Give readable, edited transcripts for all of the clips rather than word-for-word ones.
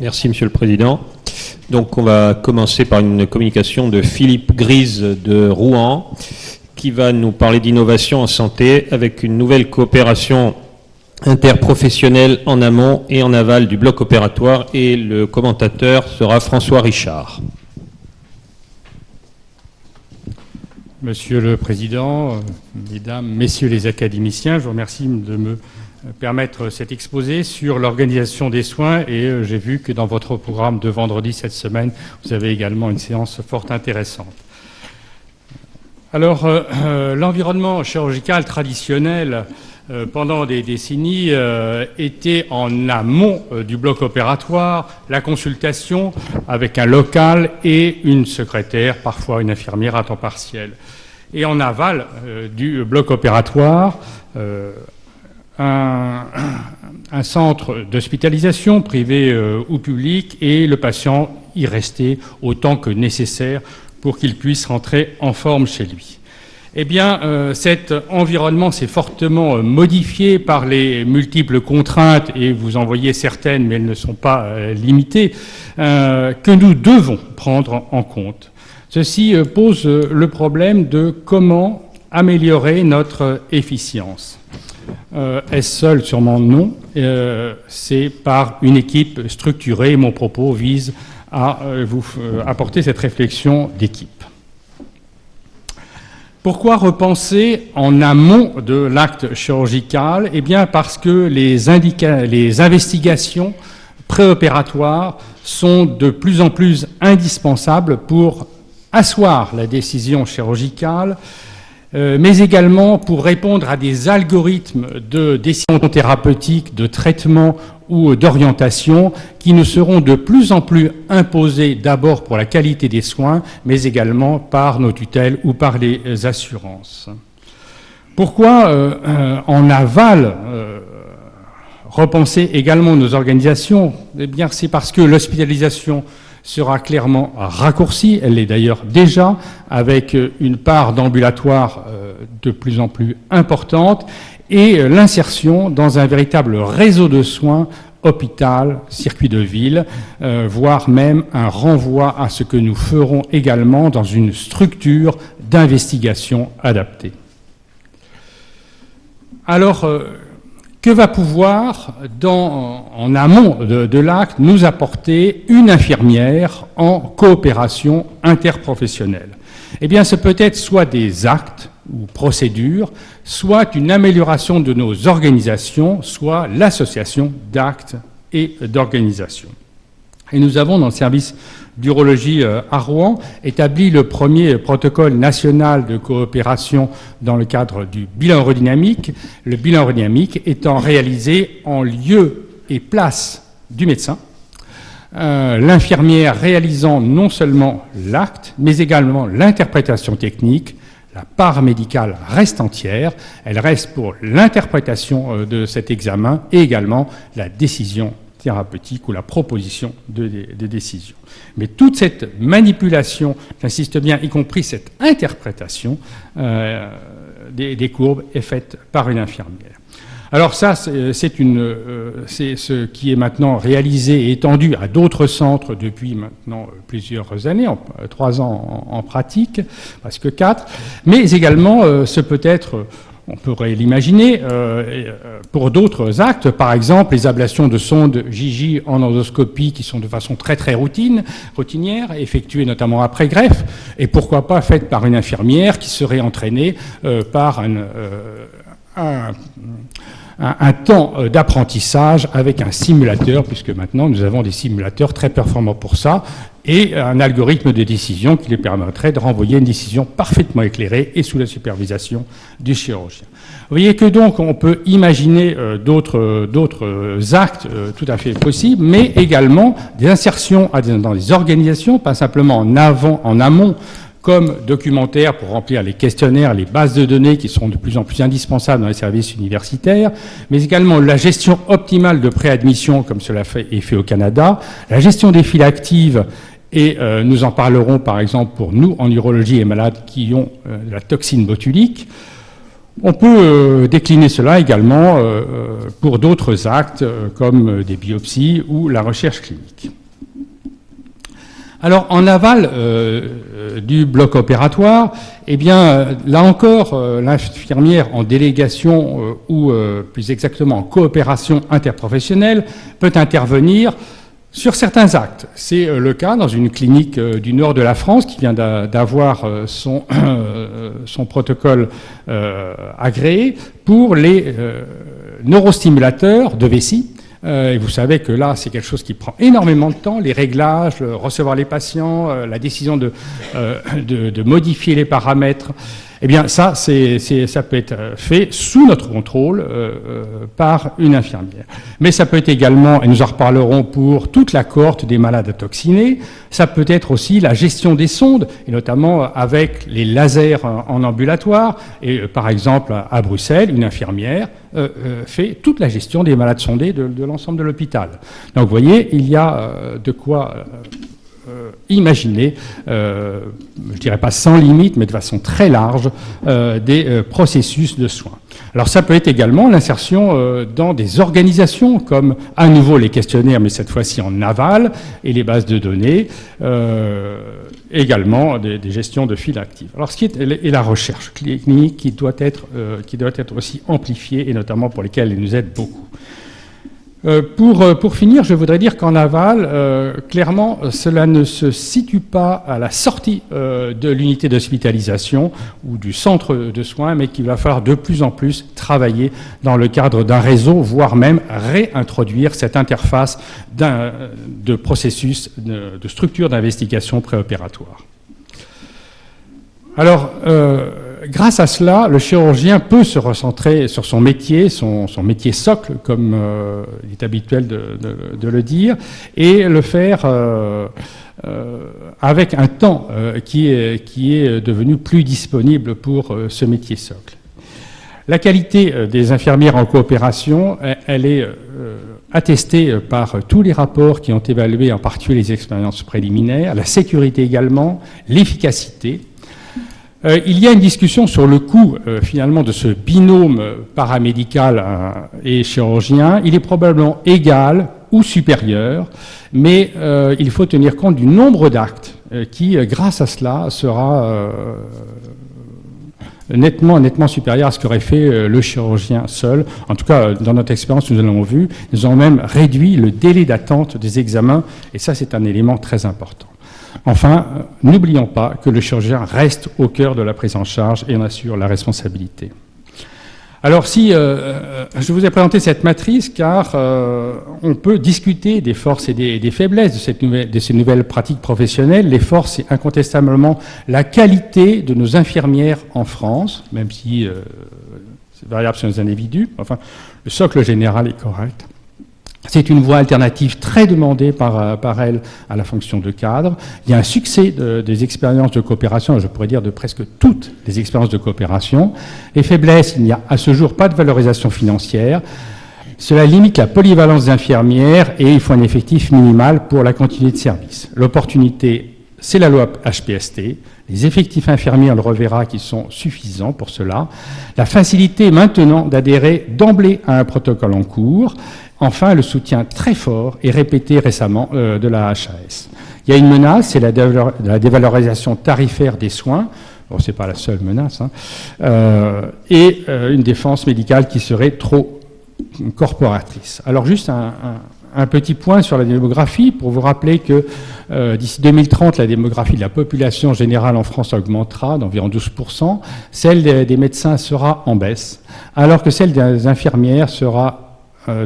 Merci, Monsieur le Président. Donc, on va commencer par une communication de Philippe Grise de Rouen, qui va nous parler d'innovation en santé avec une nouvelle coopération interprofessionnelle en amont et en aval du bloc opératoire. Et le commentateur sera François Richard. Monsieur le Président, Mesdames, Messieurs les académiciens, je vous remercie de me permettre cet exposé sur l'organisation des soins et j'ai vu que dans votre programme de vendredi cette semaine, vous avez également une séance fort intéressante. Alors, l'environnement chirurgical traditionnel pendant des décennies était en amont du bloc opératoire, la consultation avec un local et une secrétaire, parfois une infirmière à temps partiel. Et en aval du bloc opératoire, un centre d'hospitalisation privé ou public et le patient y restait autant que nécessaire pour qu'il puisse rentrer en forme chez lui. Eh bien, cet environnement s'est fortement modifié par les multiples contraintes, et vous en voyez certaines, mais elles ne sont pas limitées, que nous devons prendre en compte. Ceci pose le problème de comment améliorer notre efficience. Est-ce seul? Sûrement non. C'est par une équipe structurée. Mon propos vise à vous apporter cette réflexion d'équipe. Pourquoi repenser en amont de l'acte chirurgical? Eh bien, parce que les investigations préopératoires sont de plus en plus indispensables pour asseoir la décision chirurgicale, mais également pour répondre à des algorithmes de décision thérapeutique, de traitement ou d'orientation qui nous seront de plus en plus imposés d'abord pour la qualité des soins, mais également par nos tutelles ou par les assurances. Pourquoi en aval repenser également nos organisations? Eh bien, c'est parce que l'hospitalisation sera clairement raccourcie, elle l'est d'ailleurs déjà, avec une part d'ambulatoire de plus en plus importante et l'insertion dans un véritable réseau de soins, hôpital, circuit de ville, voire même un renvoi à ce que nous ferons également dans une structure d'investigation adaptée. Alors, que va pouvoir, en amont de l'acte, nous apporter une infirmière en coopération interprofessionnelle? Eh bien, ce peut être soit des actes ou procédures, soit une amélioration de nos organisations, soit l'association d'actes et d'organisations. Et nous avons, dans le service d'urologie à Rouen, établi le premier protocole national de coopération dans le cadre du bilan aérodynamique, le bilan aérodynamique étant réalisé en lieu et place du médecin, l'infirmière réalisant non seulement l'acte, mais également l'interprétation technique. La part médicale reste entière, elle reste pour l'interprétation de cet examen et également la décision thérapeutique ou la proposition de décision. Mais toute cette manipulation, j'insiste bien, y compris cette interprétation des courbes, est faite par une infirmière. Alors ça, c'est ce qui est maintenant réalisé et étendu à d'autres centres depuis maintenant plusieurs années, 3 ans en pratique, presque 4, mais également ce peut être, on pourrait l'imaginer, pour d'autres actes, par exemple les ablations de sondes JJ en endoscopie qui sont de façon très routinière, effectuées notamment après greffe, et pourquoi pas faites par une infirmière qui serait entraînée par un temps d'apprentissage avec un simulateur, puisque maintenant nous avons des simulateurs très performants pour ça, et un algorithme de décision qui lui permettrait de renvoyer une décision parfaitement éclairée et sous la supervision du chirurgien. Vous voyez que donc on peut imaginer d'autres actes tout à fait possibles, mais également des insertions dans des organisations, pas simplement en amont, comme documentaire pour remplir les questionnaires, les bases de données qui sont de plus en plus indispensables dans les services universitaires, mais également la gestion optimale de préadmission, comme cela est fait au Canada, la gestion des files actives, et nous en parlerons par exemple pour nous en urologie et malades qui ont de la toxine botulique, On peut décliner cela également pour d'autres actes comme des biopsies ou la recherche clinique. Alors, en aval du bloc opératoire, eh bien, là encore, l'infirmière en délégation ou plus exactement en coopération interprofessionnelle peut intervenir sur certains actes. C'est le cas dans une clinique du nord de la France qui vient d'avoir son protocole agréé pour les neurostimulateurs de vessie. Et vous savez que là, c'est quelque chose qui prend énormément de temps, les réglages, recevoir les patients, la décision de modifier les paramètres. Eh bien, ça peut être fait sous notre contrôle par une infirmière. Mais ça peut être également, et nous en reparlerons, pour toute la cohorte des malades toxinés, ça peut être aussi la gestion des sondes, et notamment avec les lasers en ambulatoire. Et par exemple, à Bruxelles, une infirmière fait toute la gestion des malades sondés de l'ensemble de l'hôpital. Donc vous voyez, il y a de quoi imaginer, je dirais pas sans limite, mais de façon très large, des processus de soins. Alors ça peut être également l'insertion dans des organisations comme à nouveau les questionnaires, mais cette fois-ci en aval, et les bases de données, également des gestions de fils actifs. Alors ce qui est la recherche clinique qui doit être aussi amplifiée, et notamment pour lesquelles elle nous aide beaucoup. Pour finir, je voudrais dire qu'en aval, clairement, cela ne se situe pas à la sortie de l'unité d'hospitalisation ou du centre de soins, mais qu'il va falloir de plus en plus travailler dans le cadre d'un réseau, voire même réintroduire cette interface de processus, de structure d'investigation préopératoire. Alors, grâce à cela, le chirurgien peut se recentrer sur son métier, son métier socle, comme il est habituel de le dire, et le faire avec un temps qui est devenu plus disponible pour ce métier socle. La qualité des infirmières en coopération, elle est attestée par tous les rapports qui ont évalué en particulier les expériences préliminaires, la sécurité également, l'efficacité. Il y a une discussion sur le coût finalement de ce binôme paramédical et chirurgien. Il est probablement égal ou supérieur, mais il faut tenir compte du nombre d'actes qui, grâce à cela, sera nettement supérieur à ce qu'aurait fait le chirurgien seul. En tout cas, dans notre expérience, nous l'avons vu, nous avons même réduit le délai d'attente des examens, et ça, c'est un élément très important. Enfin, n'oublions pas que le chirurgien reste au cœur de la prise en charge et en assure la responsabilité. Alors si je vous ai présenté cette matrice car on peut discuter des forces et des faiblesses de ces nouvelles pratiques professionnelles. Les forces, c'est incontestablement la qualité de nos infirmières en France, même si c'est variable sur les individus. Enfin, le socle général est correct. C'est une voie alternative très demandée par elle à la fonction de cadre. Il y a un succès des expériences de coopération, je pourrais dire de presque toutes les expériences de coopération. Les faiblesses, il n'y a à ce jour pas de valorisation financière. Cela limite la polyvalence des infirmières et il faut un effectif minimal pour la continuité de service. L'opportunité, c'est la loi HPST. Les effectifs infirmiers, on le reverra, qui sont suffisants pour cela. La facilité maintenant d'adhérer d'emblée à un protocole en cours. Enfin, le soutien très fort et répété récemment de la HAS. Il y a une menace, c'est la dévalorisation tarifaire des soins. Bon, c'est pas la seule menace, hein. Et une défense médicale qui serait trop corporatrice. Alors juste un petit point sur la démographie pour vous rappeler que d'ici 2030, la démographie de la population générale en France augmentera d'environ 12%. Celle des médecins sera en baisse, alors que celle des infirmières sera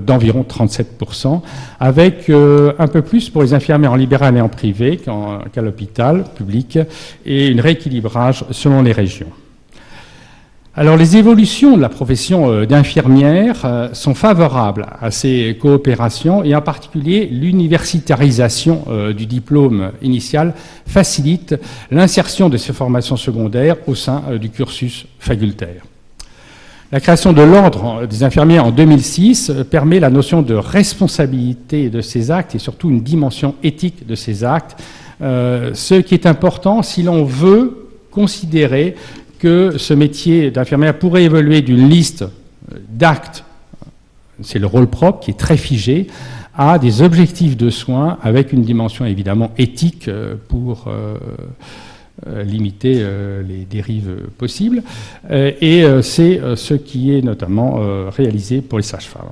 d'environ 37%, avec un peu plus pour les infirmières en libéral et en privé qu'à l'hôpital public, et un rééquilibrage selon les régions. Alors les évolutions de la profession d'infirmière sont favorables à ces coopérations, et en particulier l'universitarisation du diplôme initial facilite l'insertion de ces formations secondaires au sein du cursus facultaire. La création de l'ordre des infirmiers en 2006 permet la notion de responsabilité de ces actes et surtout une dimension éthique de ces actes, ce qui est important si l'on veut considérer que ce métier d'infirmière pourrait évoluer d'une liste d'actes, c'est le rôle propre qui est très figé, à des objectifs de soins avec une dimension évidemment éthique pour limiter les dérives possibles. Et c'est ce qui est notamment réalisé pour les sages-femmes.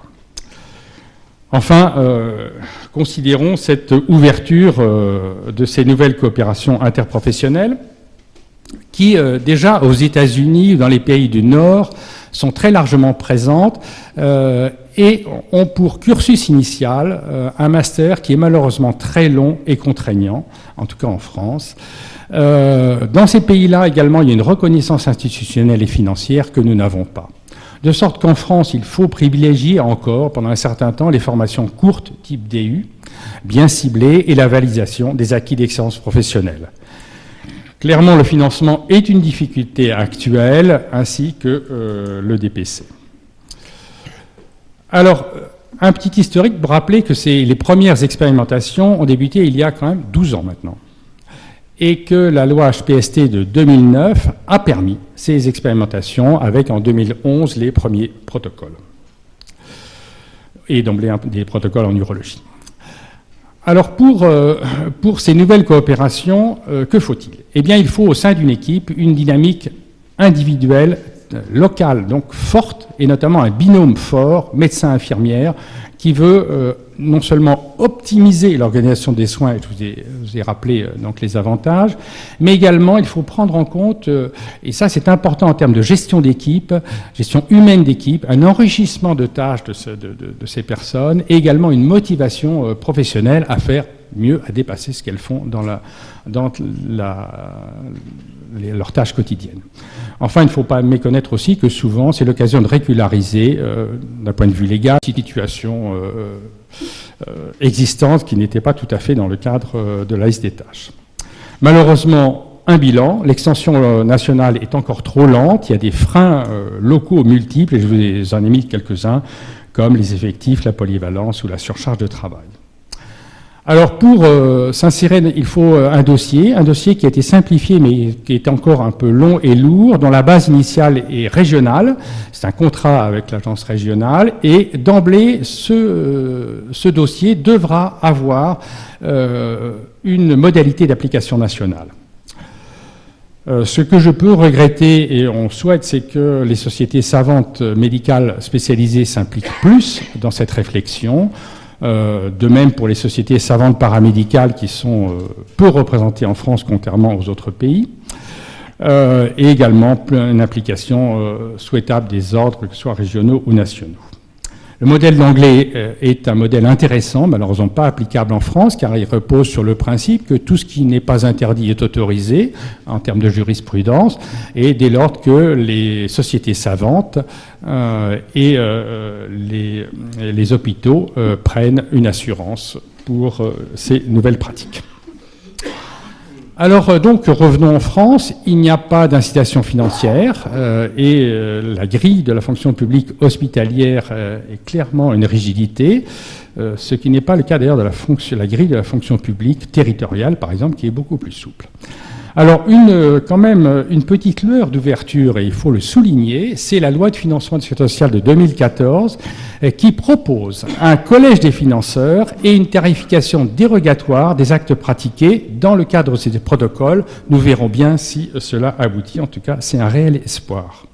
Enfin, considérons cette ouverture de ces nouvelles coopérations interprofessionnelles qui, déjà aux États-Unis ou dans les pays du Nord, sont très largement présentes et ont pour cursus initial un master qui est malheureusement très long et contraignant, en tout cas en France. Dans ces pays-là également, il y a une reconnaissance institutionnelle et financière que nous n'avons pas. De sorte qu'en France, il faut privilégier encore, pendant un certain temps, les formations courtes type DU, bien ciblées, et la validation des acquis d'excellence professionnelle. Clairement, le financement est une difficulté actuelle, ainsi que le DPC. Alors, un petit historique pour rappeler que les premières expérimentations ont débuté il y a quand même 12 ans maintenant, et que la loi HPST de 2009 a permis ces expérimentations avec en 2011 les premiers protocoles, et d'emblée des protocoles en urologie. Alors pour ces nouvelles coopérations, que faut-il? Eh bien, il faut au sein d'une équipe une dynamique individuelle, locale, donc forte, et notamment un binôme fort, médecin-infirmière, qui veut non seulement optimiser l'organisation des soins, et je vous ai rappelé donc les avantages, mais également il faut prendre en compte, et ça c'est important en termes de gestion d'équipe, gestion humaine d'équipe, un enrichissement de tâches de ces personnes, et également une motivation professionnelle à faire mieux, à dépasser ce qu'elles font dans leurs tâches quotidiennes. Enfin, il ne faut pas méconnaître aussi que souvent, c'est l'occasion de régulariser, d'un point de vue légal, une situation existante qui n'était pas tout à fait dans le cadre de la liste des tâches. Malheureusement, un bilan, l'extension nationale est encore trop lente, il y a des freins locaux multiples, et je vous en ai mis quelques-uns, comme les effectifs, la polyvalence ou la surcharge de travail. Alors pour s'insérer, il faut un dossier qui a été simplifié mais qui est encore un peu long et lourd, dont la base initiale est régionale, c'est un contrat avec l'agence régionale, et d'emblée ce dossier devra avoir une modalité d'application nationale. Ce que je peux regretter, et on souhaite, c'est que les sociétés savantes médicales spécialisées s'impliquent plus dans cette réflexion. De même pour les sociétés savantes paramédicales qui sont peu représentées en France contrairement aux autres pays, et également une implication souhaitable des ordres, que ce soit régionaux ou nationaux. Le modèle d'anglais est un modèle intéressant, malheureusement pas applicable en France, car il repose sur le principe que tout ce qui n'est pas interdit est autorisé en termes de jurisprudence, et dès lors que les sociétés savantes et les hôpitaux prennent une assurance pour ces nouvelles pratiques. Alors donc revenons en France, il n'y a pas d'incitation financière et la grille de la fonction publique hospitalière est clairement une rigidité, ce qui n'est pas le cas d'ailleurs de la grille de la fonction publique territoriale par exemple qui est beaucoup plus souple. Alors quand même une petite lueur d'ouverture, et il faut le souligner, c'est la loi de financement de la sécurité sociale de 2014 qui propose un collège des financeurs et une tarification dérogatoire des actes pratiqués dans le cadre de ces protocoles. Nous verrons bien si cela aboutit, en tout cas c'est un réel espoir.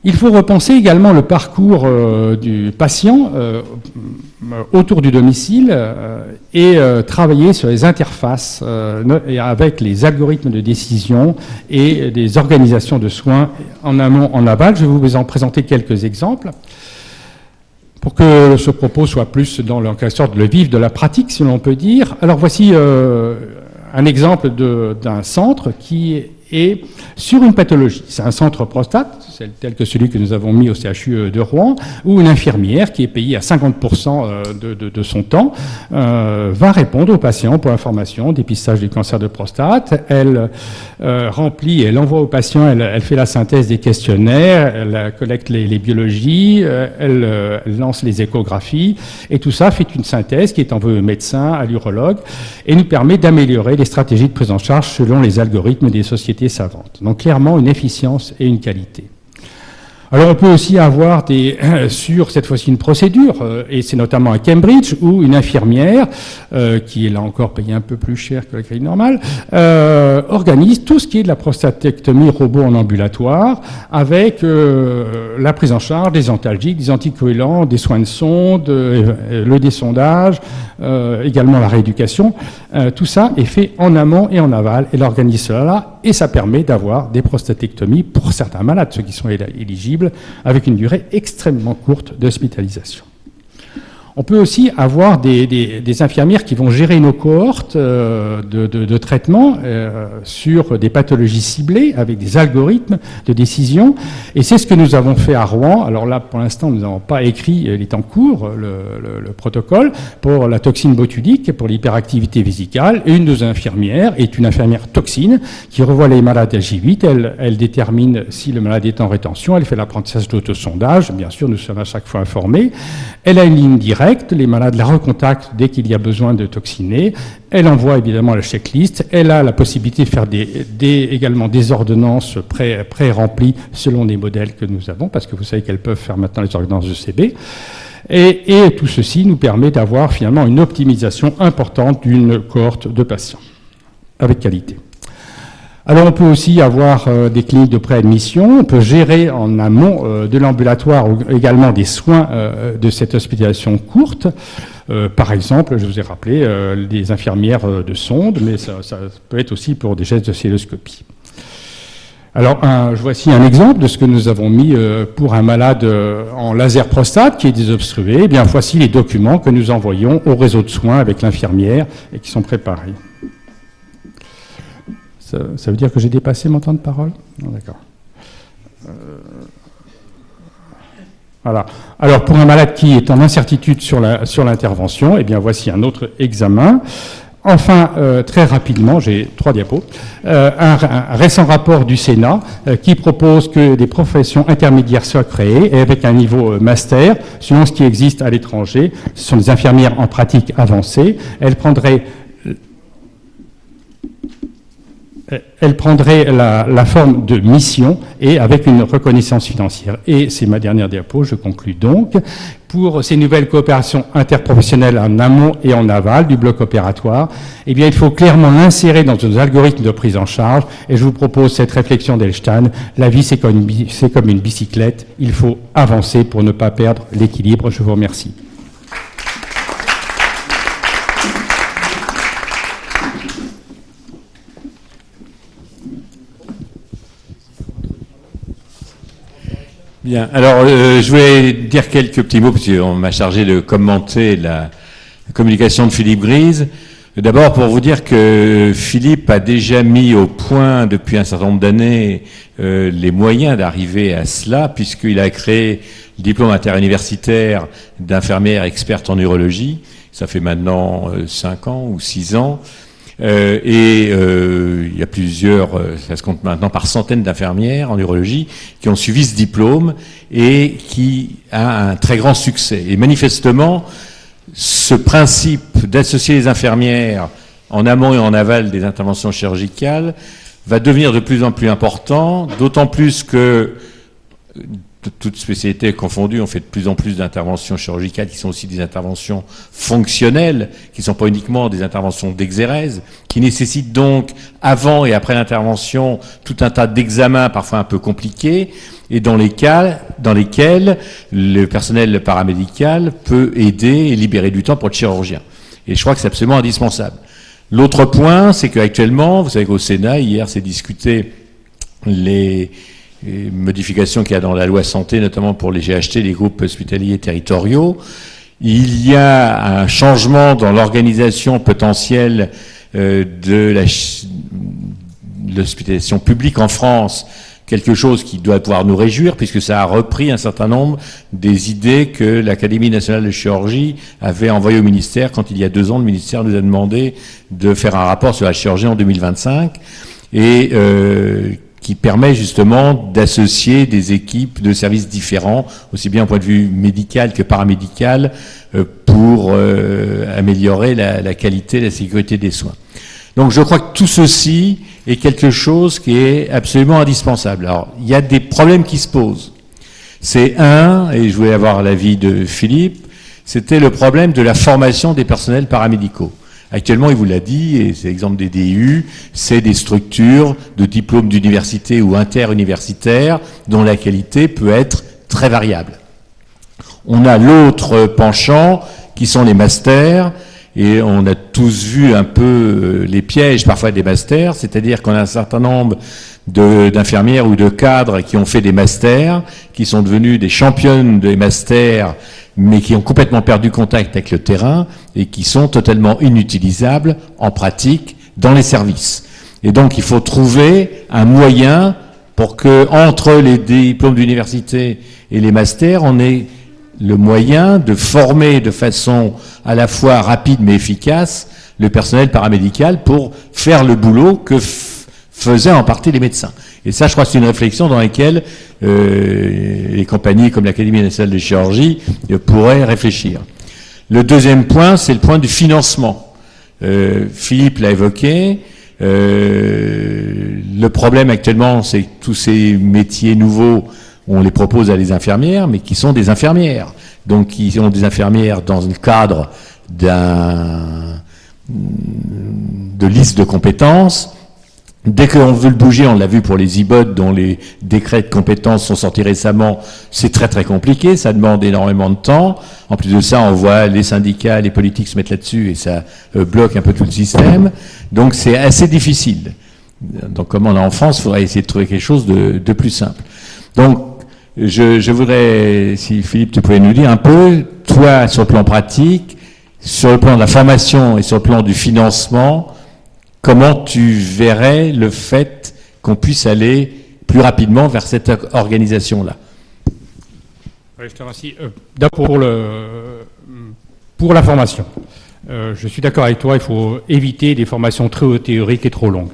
Il faut repenser également le parcours du patient autour du domicile et travailler sur les interfaces avec les algorithmes de décision et des organisations de soins en amont, en aval. Je vais vous en présenter quelques exemples pour que ce propos soit plus dans quelque sorte le vif de la pratique, si l'on peut dire. Alors voici un exemple d'un centre qui est sur une pathologie. C'est un centre prostate, tel que celui que nous avons mis au CHU de Rouen, où une infirmière qui est payée à 50% de son temps va répondre aux patients pour information, dépistage du cancer de prostate. Elle remplit, elle envoie aux patients, elle fait la synthèse des questionnaires, elle collecte les biologies, elle lance les échographies, et tout ça fait une synthèse qui est envoyée au médecin, à l'urologue, et nous permet d'améliorer les stratégies de prise en charge selon les algorithmes des sociétés spécialités savantes. Donc clairement une efficience et une qualité. Alors on peut aussi avoir sur cette fois-ci une procédure, et c'est notamment à Cambridge, où une infirmière, qui est là encore payée un peu plus cher que la grille normale, organise tout ce qui est de la prostatectomie robot en ambulatoire, avec la prise en charge des antalgiques, des anticoagulants, des soins de sonde, le désondage, également la rééducation. Tout ça est fait en amont et en aval. Elle organise cela et ça permet d'avoir des prostatectomies pour certains malades, ceux qui sont éligibles, avec une durée extrêmement courte d'hospitalisation. On peut aussi avoir des infirmières qui vont gérer nos cohortes de traitement sur des pathologies ciblées avec des algorithmes de décision. Et c'est ce que nous avons fait à Rouen. Alors là, pour l'instant, nous n'avons pas écrit, il est en cours, le protocole pour la toxine botulique, pour l'hyperactivité vésicale. Et une de nos infirmières est une infirmière toxine qui revoit les malades J8. Elle détermine si le malade est en rétention. Elle fait l'apprentissage d'autosondage. Bien sûr, nous sommes à chaque fois informés. Elle a une ligne directe. Les malades la recontactent dès qu'il y a besoin de toxiner. Elle envoie évidemment la checklist. Elle a la possibilité de faire également des ordonnances pré-remplies selon les modèles que nous avons, parce que vous savez qu'elles peuvent faire maintenant les ordonnances de CB. Et tout ceci nous permet d'avoir finalement une optimisation importante d'une cohorte de patients, avec qualité. Alors on peut aussi avoir des cliniques de préadmission, on peut gérer en amont de l'ambulatoire également des soins de cette hospitalisation courte. Par exemple, je vous ai rappelé des infirmières de sonde, mais ça peut être aussi pour des gestes de cystoscopie. Alors voici un exemple de ce que nous avons mis pour un malade en laser prostate qui est désobstrué. Eh bien, voici les documents que nous envoyons au réseau de soins avec l'infirmière et qui sont préparés. Ça veut dire que j'ai dépassé mon temps de parole? Non, d'accord. Voilà. Alors, pour un malade qui est en incertitude sur l'intervention, eh bien, voici un autre examen. Enfin, très rapidement, j'ai 3 diapos, un récent rapport du Sénat qui propose que des professions intermédiaires soient créées et avec un niveau master, selon ce qui existe à l'étranger. Ce sont des infirmières en pratique avancée. Elles prendraient la forme de mission et avec une reconnaissance financière. Et c'est ma dernière diapo, je conclus donc. Pour ces nouvelles coopérations interprofessionnelles en amont et en aval du bloc opératoire, eh bien, il faut clairement l'insérer dans nos algorithmes de prise en charge. Et je vous propose cette réflexion d'Elstein. La vie, c'est comme une bicyclette. Il faut avancer pour ne pas perdre l'équilibre. Je vous remercie. Bien, alors je voulais dire quelques petits mots, parce qu'on m'a chargé de commenter la communication de Philippe Grise. D'abord pour vous dire que Philippe a déjà mis au point depuis un certain nombre d'années les moyens d'arriver à cela, puisqu'il a créé le diplôme interuniversitaire d'infirmière experte en urologie. Ça fait maintenant 5 ans ou 6 ans. Il y a plusieurs, ça se compte maintenant par centaines d'infirmières en urologie qui ont suivi ce diplôme et qui a un très grand succès. Et manifestement, ce principe d'associer les infirmières en amont et en aval des interventions chirurgicales va devenir de plus en plus important, d'autant plus que toutes spécialités confondues, on fait de plus en plus d'interventions chirurgicales qui sont aussi des interventions fonctionnelles, qui ne sont pas uniquement des interventions d'exérèse, qui nécessitent donc, avant et après l'intervention, tout un tas d'examens parfois un peu compliqués, et dans lesquels le personnel paramédical peut aider et libérer du temps pour le chirurgien. Et je crois que c'est absolument indispensable. L'autre point, c'est qu'actuellement, vous savez qu'au Sénat, hier, s'est discuté les modifications qu'il y a dans la loi santé, notamment pour les GHT, les groupes hospitaliers territoriaux. Il y a un changement dans l'organisation potentielle de l'hospitalisation publique en France, quelque chose qui doit pouvoir nous réjouir, puisque ça a repris un certain nombre des idées que l'Académie nationale de chirurgie avait envoyées au ministère quand, il y a 2 ans, le ministère nous a demandé de faire un rapport sur la chirurgie en 2025, et qui permet justement d'associer des équipes de services différents, aussi bien au point de vue médical que paramédical, pour améliorer la qualité et la sécurité des soins. Donc je crois que tout ceci est quelque chose qui est absolument indispensable. Alors, il y a des problèmes qui se posent. C'est et je voulais avoir l'avis de Philippe, c'était le problème de la formation des personnels paramédicaux. Actuellement, il vous l'a dit, et c'est l'exemple des DU, c'est des structures de diplômes d'université ou interuniversitaires dont la qualité peut être très variable. On a l'autre penchant qui sont les masters, et on a tous vu un peu les pièges parfois des masters, c'est-à-dire qu'on a un certain nombre d'infirmières ou de cadres qui ont fait des masters, qui sont devenus des championnes des masters, mais qui ont complètement perdu contact avec le terrain et qui sont totalement inutilisables en pratique dans les services. Et donc il faut trouver un moyen pour que entre les diplômes d'université et les masters, on ait le moyen de former de façon à la fois rapide mais efficace le personnel paramédical pour faire le boulot que faisaient en partie les médecins. Et ça, je crois que c'est une réflexion dans laquelle les compagnies comme l'Académie nationale de chirurgie pourraient réfléchir. Le deuxième point, c'est le point du financement. Philippe l'a évoqué. Le problème actuellement, c'est que tous ces métiers nouveaux, on les propose à des infirmières, mais qui sont des infirmières. Donc, qui ont des infirmières dans le cadre de liste de compétences. Dès qu'on veut le bouger, on l'a vu pour les IBOD dont les décrets de compétences sont sortis récemment, c'est très très compliqué, ça demande énormément de temps. En plus de ça, on voit les syndicats, les politiques se mettre là-dessus et ça bloque un peu tout le système. Donc c'est assez difficile. Donc comme on est en France, il faudrait essayer de trouver quelque chose de plus simple. Donc je voudrais, si Philippe, tu pouvais nous dire un peu, toi sur le plan pratique, sur le plan de la formation et sur le plan du financement, comment tu verrais le fait qu'on puisse aller plus rapidement vers cette organisation-là? Oui, je te remercie. D'abord pour la formation. Je suis d'accord avec toi, il faut éviter des formations trop théoriques et trop longues.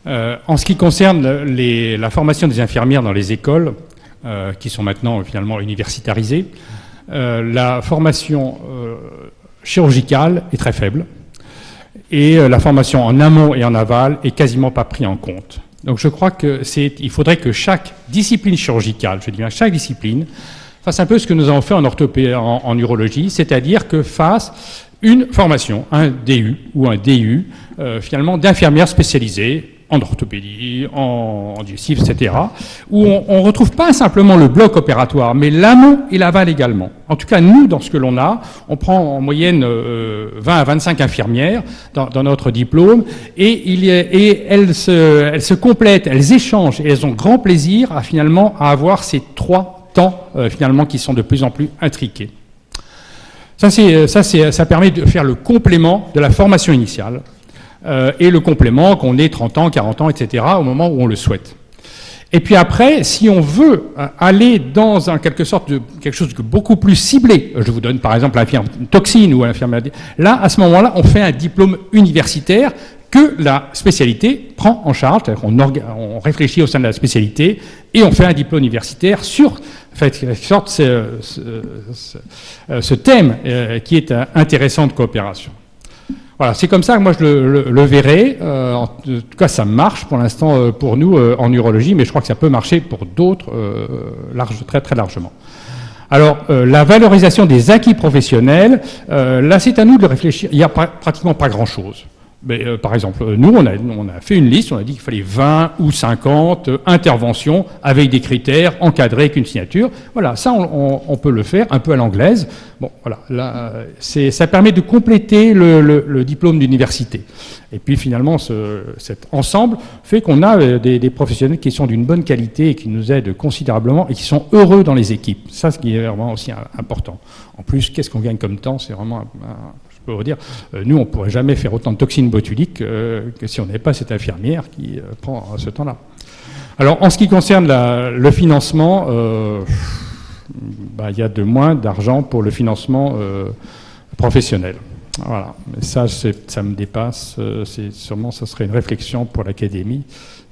En ce qui concerne la formation des infirmières dans les écoles, qui sont maintenant finalement universitarisées, la formation chirurgicale est très faible. Et la formation en amont et en aval est quasiment pas prise en compte. Donc je crois il faudrait que chaque discipline chirurgicale, je dis bien chaque discipline, fasse un peu ce que nous avons fait en orthopédie, en urologie, c'est-à-dire que fasse une formation, un DU ou un DU, finalement d'infirmières spécialisées en orthopédie, en digestif, etc., où on ne retrouve pas simplement le bloc opératoire, mais l'amont et l'aval également. En tout cas, nous, dans ce que l'on a, on prend en moyenne 20 à 25 infirmières dans notre diplôme, et elles se complètent, elles échangent, et elles ont grand plaisir à avoir ces 3 temps, finalement, qui sont de plus en plus intriqués. Ça permet de faire le complément de la formation initiale, et le complément qu'on ait 30 ans, 40 ans, etc., au moment où on le souhaite. Et puis après, si on veut aller dans quelque chose de beaucoup plus ciblé, je vous donne par exemple l'infirmière toxine ou l'infirmière... Là, à ce moment-là, on fait un diplôme universitaire que la spécialité prend en charge, c'est-à-dire qu'on réfléchit au sein de la spécialité et on fait un diplôme universitaire sur ce thème qui est intéressant de coopération. Voilà, c'est comme ça que moi je le verrai. En tout cas, ça marche pour l'instant pour nous en urologie, mais je crois que ça peut marcher pour d'autres très très largement. Alors, la valorisation des acquis professionnels, là c'est à nous de le réfléchir. Il n'y a pratiquement pas grand-chose. Mais, par exemple, nous, on a fait une liste, on a dit qu'il fallait 20 ou 50 interventions avec des critères encadrés avec une signature. Voilà, ça, on peut le faire un peu à l'anglaise. Bon, voilà, là, ça permet de compléter le diplôme d'université. Et puis, finalement, cet ensemble fait qu'on a des professionnels qui sont d'une bonne qualité et qui nous aident considérablement et qui sont heureux dans les équipes. Ça, ce qui est vraiment aussi important. En plus, qu'est-ce qu'on gagne comme temps? C'est vraiment je peux vous dire, nous, on ne pourrait jamais faire autant de toxines botuliques que si on n'avait pas cette infirmière qui prend ce temps-là. Alors, en ce qui concerne le financement, il y a de moins d'argent pour le financement professionnel. Voilà. Mais ça me dépasse. Ça serait une réflexion pour l'Académie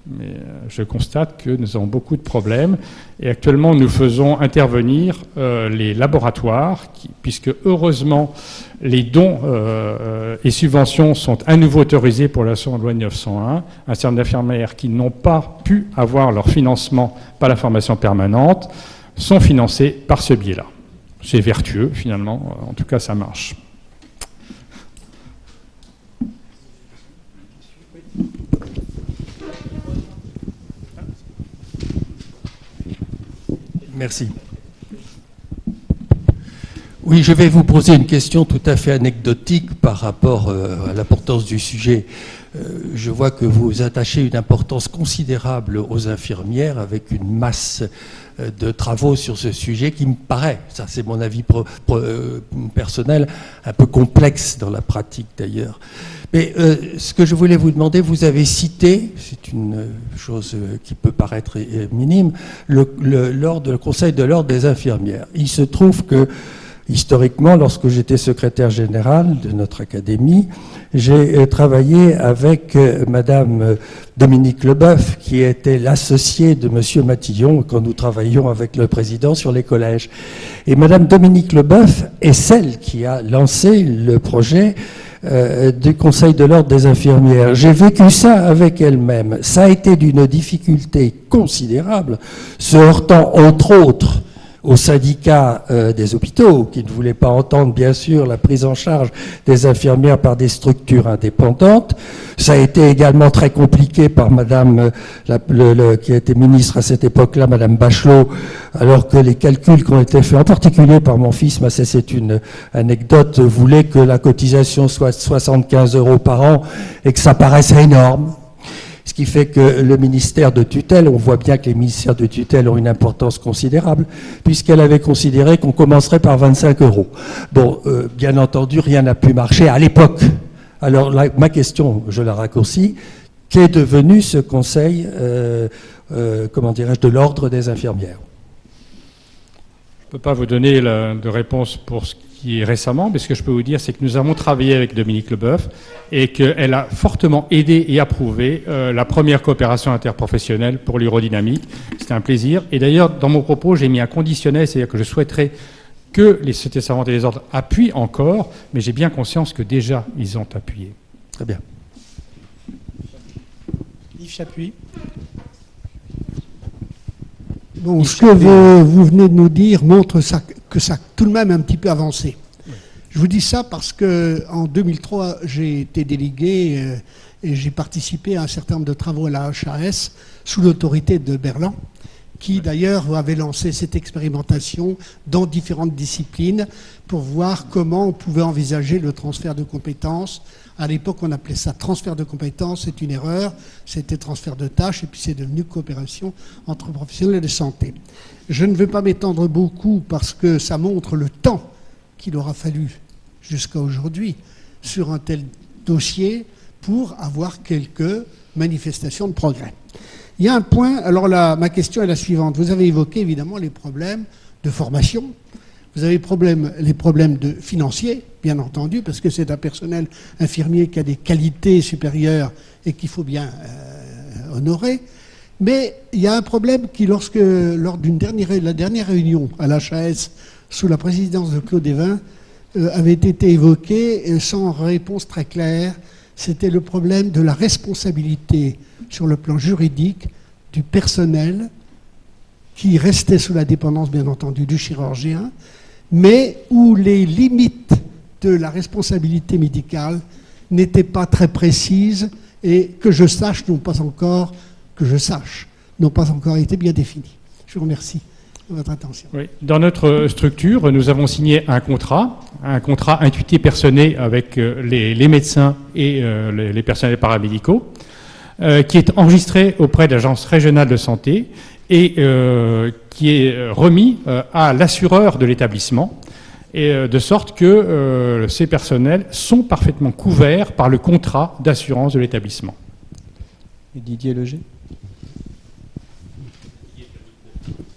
Mais je constate que nous avons beaucoup de problèmes. Et actuellement, nous faisons intervenir les laboratoires, puisque heureusement, les dons et subventions sont à nouveau autorisés pour la loi 901. Un certain nombre d'infirmières qui n'ont pas pu avoir leur financement par la formation permanente sont financées par ce biais-là. C'est vertueux, finalement. En tout cas, ça marche. Merci. Oui, je vais vous poser une question tout à fait anecdotique par rapport à l'importance du sujet. Je vois que vous attachez une importance considérable aux infirmières avec une masse de travaux sur ce sujet qui me paraît, ça c'est mon avis personnel, un peu complexe dans la pratique d'ailleurs. Mais ce que je voulais vous demander, vous avez cité, c'est une chose qui peut paraître minime, le Conseil de l'ordre des infirmières. Il se trouve que, historiquement, lorsque j'étais secrétaire général de notre académie, j'ai travaillé avec Madame Dominique Leboeuf, qui était l'associée de Monsieur Matillon quand nous travaillions avec le président sur les collèges. Et Madame Dominique Leboeuf est celle qui a lancé le projet du Conseil de l'ordre des infirmières. J'ai vécu ça avec elle-même. Ça a été d'une difficulté considérable, se heurtant entre autres aux syndicats des hôpitaux, qui ne voulaient pas entendre, bien sûr, la prise en charge des infirmières par des structures indépendantes. Ça a été également très compliqué par Madame, qui a été ministre à cette époque-là, Madame Bachelot, alors que les calculs qui ont été faits, en particulier par mon fils, mais ça c'est une anecdote, voulait que la cotisation soit 75 € par an et que ça paraissait énorme. Ce qui fait que le ministère de tutelle, on voit bien que les ministères de tutelle ont une importance considérable, puisqu'elle avait considéré qu'on commencerait par 25 €. Bon, bien entendu, rien n'a pu marcher à l'époque. Alors, ma question, je la raccourcis, qu'est devenu ce conseil, comment dirais-je, de l'ordre des infirmières ? Je ne peux pas vous donner de réponse pour ce qui est récemment, mais ce que je peux vous dire, c'est que nous avons travaillé avec Dominique Leboeuf et qu'elle a fortement aidé et approuvé la première coopération interprofessionnelle pour l'urodynamique. C'était un plaisir. Et d'ailleurs, dans mon propos, j'ai mis un conditionnel, c'est-à-dire que je souhaiterais que les sociétés savantes et les ordres appuient encore, mais j'ai bien conscience que déjà, ils ont appuyé. Très bien. Yves Chapuis. Bon, ce que vous venez de nous dire montre que ça a tout de même un petit peu avancé. Oui. Je vous dis ça parce qu'en 2003, j'ai été délégué et j'ai participé à un certain nombre de travaux à la HAS sous l'autorité de Berland, qui d'ailleurs avait lancé cette expérimentation dans différentes disciplines pour voir comment on pouvait envisager le transfert de compétences. À l'époque, on appelait ça transfert de compétences, c'est une erreur, c'était transfert de tâches, et puis c'est devenu coopération entre professionnels de santé. Je ne vais pas m'étendre beaucoup parce que ça montre le temps qu'il aura fallu jusqu'à aujourd'hui sur un tel dossier pour avoir quelques manifestations de progrès. Il y a un point, alors là, ma question est la suivante. Vous avez évoqué évidemment les problèmes de formation. Vous avez les problèmes financiers, bien entendu, parce que c'est un personnel infirmier qui a des qualités supérieures et qu'il faut bien honorer. Mais il y a un problème qui, lors de la dernière réunion à l'HAS, sous la présidence de Claude Évin, avait été évoqué sans réponse très claire. C'était le problème de la responsabilité sur le plan juridique du personnel qui restait sous la dépendance, bien entendu, du chirurgien, mais où les limites de la responsabilité médicale n'étaient pas très précises et que je sache n'ont pas encore été bien définies. Je vous remercie de votre attention. Oui. Dans notre structure, nous avons signé un contrat intuité personné avec les médecins et les personnels paramédicaux, qui est enregistré auprès de l'Agence régionale de santé et qui est remis à l'assureur de l'établissement, et de sorte que ces personnels sont parfaitement couverts par le contrat d'assurance de l'établissement. Et Didier Leger.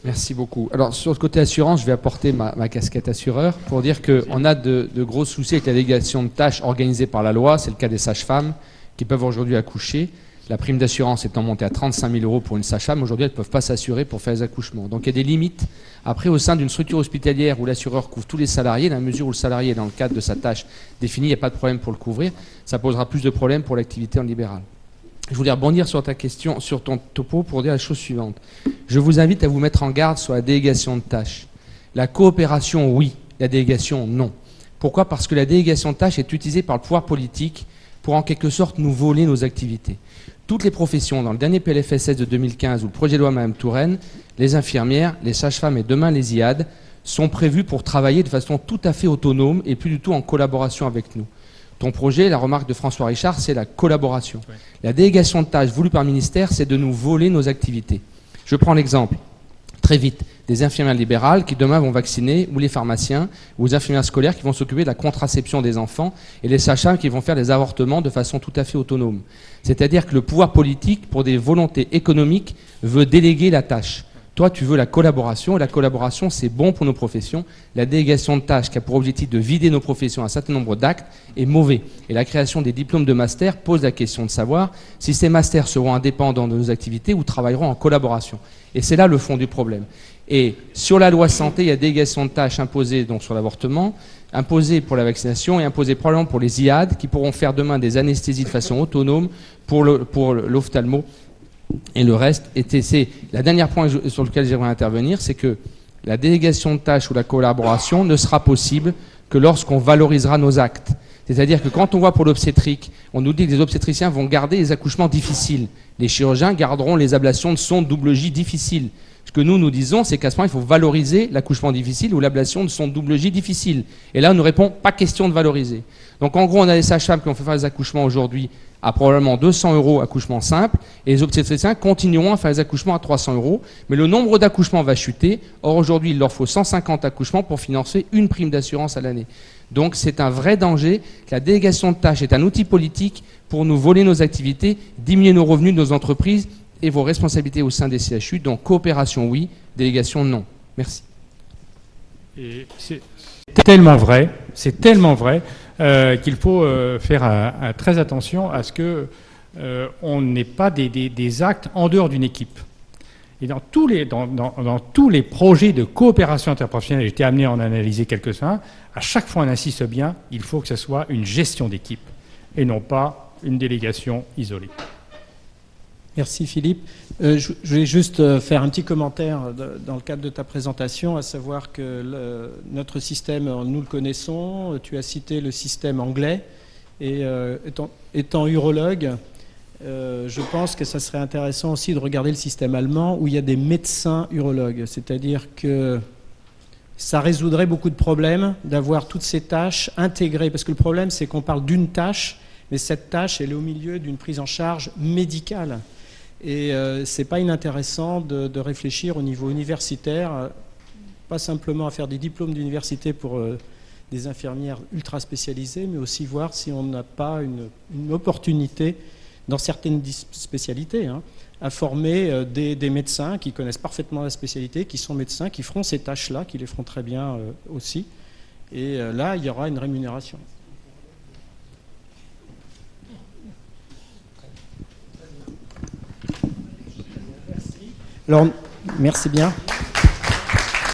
Merci beaucoup. Alors, sur le côté assurance, je vais apporter ma casquette assureur pour dire qu'on a de gros soucis avec la délégation de tâches organisée par la loi. C'est le cas des sages-femmes qui peuvent aujourd'hui accoucher. La prime d'assurance étant montée à 35 000 € pour une sage-femme, aujourd'hui, elles ne peuvent pas s'assurer pour faire les accouchements. Donc il y a des limites. Après, au sein d'une structure hospitalière où l'assureur couvre tous les salariés, dans la mesure où le salarié est dans le cadre de sa tâche définie, il n'y a pas de problème pour le couvrir, ça posera plus de problèmes pour l'activité en libéral. Je voulais rebondir sur ta question, sur ton topo, pour dire la chose suivante. Je vous invite à vous mettre en garde sur la délégation de tâches. La coopération, oui. La délégation, non. Pourquoi ? Parce que la délégation de tâches est utilisée par le pouvoir politique pour en quelque sorte nous voler nos activités. Toutes les professions, dans le dernier PLFSS de 2015 ou le projet de loi Mme Touraine, les infirmières, les sages-femmes et demain les IAD sont prévues pour travailler de façon tout à fait autonome et plus du tout en collaboration avec nous. Ton projet, la remarque de François Richard, c'est la collaboration. Oui. La délégation de tâches voulue par le ministère, c'est de nous voler nos activités. Je prends l'exemple, très vite, des infirmières libérales qui demain vont vacciner, ou les pharmaciens, ou les infirmières scolaires qui vont s'occuper de la contraception des enfants, et les sages-femmes qui vont faire des avortements de façon tout à fait autonome. C'est-à-dire que le pouvoir politique, pour des volontés économiques, veut déléguer la tâche. Toi, tu veux la collaboration, et la collaboration, c'est bon pour nos professions. La délégation de tâches qui a pour objectif de vider nos professions un certain nombre d'actes est mauvais. Et la création des diplômes de master pose la question de savoir si ces masters seront indépendants de nos activités ou travailleront en collaboration. Et c'est là le fond du problème. Et sur la loi santé, il y a délégation de tâches imposées donc sur l'avortement, imposées pour la vaccination et imposées probablement pour les IAD qui pourront faire demain des anesthésies de façon autonome pour l'ophtalmo. Et le reste, c'est la dernière point sur lequel j'aimerais intervenir, c'est que la délégation de tâches ou la collaboration ne sera possible que lorsqu'on valorisera nos actes. C'est-à-dire que quand on voit pour l'obstétrique, on nous dit que les obstétriciens vont garder les accouchements difficiles. Les chirurgiens garderont les ablations de sonde double J difficiles. Ce que nous disons, c'est qu'à ce moment, il faut valoriser l'accouchement difficile ou l'ablation de sonde double J difficile. Et là, on nous répond, pas question de valoriser. Donc en gros, on a des sages-femmes qui ont fait faire les accouchements aujourd'hui à probablement 200 € accouchement simple, et les obstétriciens continueront à faire les accouchements à 300 €, mais le nombre d'accouchements va chuter. Or aujourd'hui, il leur faut 150 accouchements pour financer une prime d'assurance à l'année. Donc c'est un vrai danger. La délégation de tâches est un outil politique pour nous voler nos activités, diminuer nos revenus de nos entreprises et vos responsabilités au sein des CHU. Donc coopération oui, délégation non. Merci. Et c'est tellement vrai qu'il faut faire très attention à ce que on n'ait pas des actes en dehors d'une équipe. Et dans tous les projets de coopération interprofessionnelle, j'ai été amené à en analyser quelques-uns, à chaque fois on insiste bien, il faut que ce soit une gestion d'équipe et non pas une délégation isolée. Merci Philippe. Je voulais juste faire un petit commentaire dans le cadre de ta présentation, à savoir que notre système, nous le connaissons, tu as cité le système anglais, et étant urologue, je pense que ça serait intéressant aussi de regarder le système allemand où il y a des médecins urologues, c'est-à-dire que ça résoudrait beaucoup de problèmes d'avoir toutes ces tâches intégrées, parce que le problème c'est qu'on parle d'une tâche, mais cette tâche elle est au milieu d'une prise en charge médicale. Et c'est pas inintéressant de réfléchir au niveau universitaire, pas simplement à faire des diplômes d'université pour des infirmières ultra spécialisées, mais aussi voir si on n'a pas une opportunité dans certaines spécialités, à former des médecins qui connaissent parfaitement la spécialité, qui sont médecins, qui feront ces tâches-là, qui les feront très bien aussi. Et là, il y aura une rémunération. Alors, merci bien.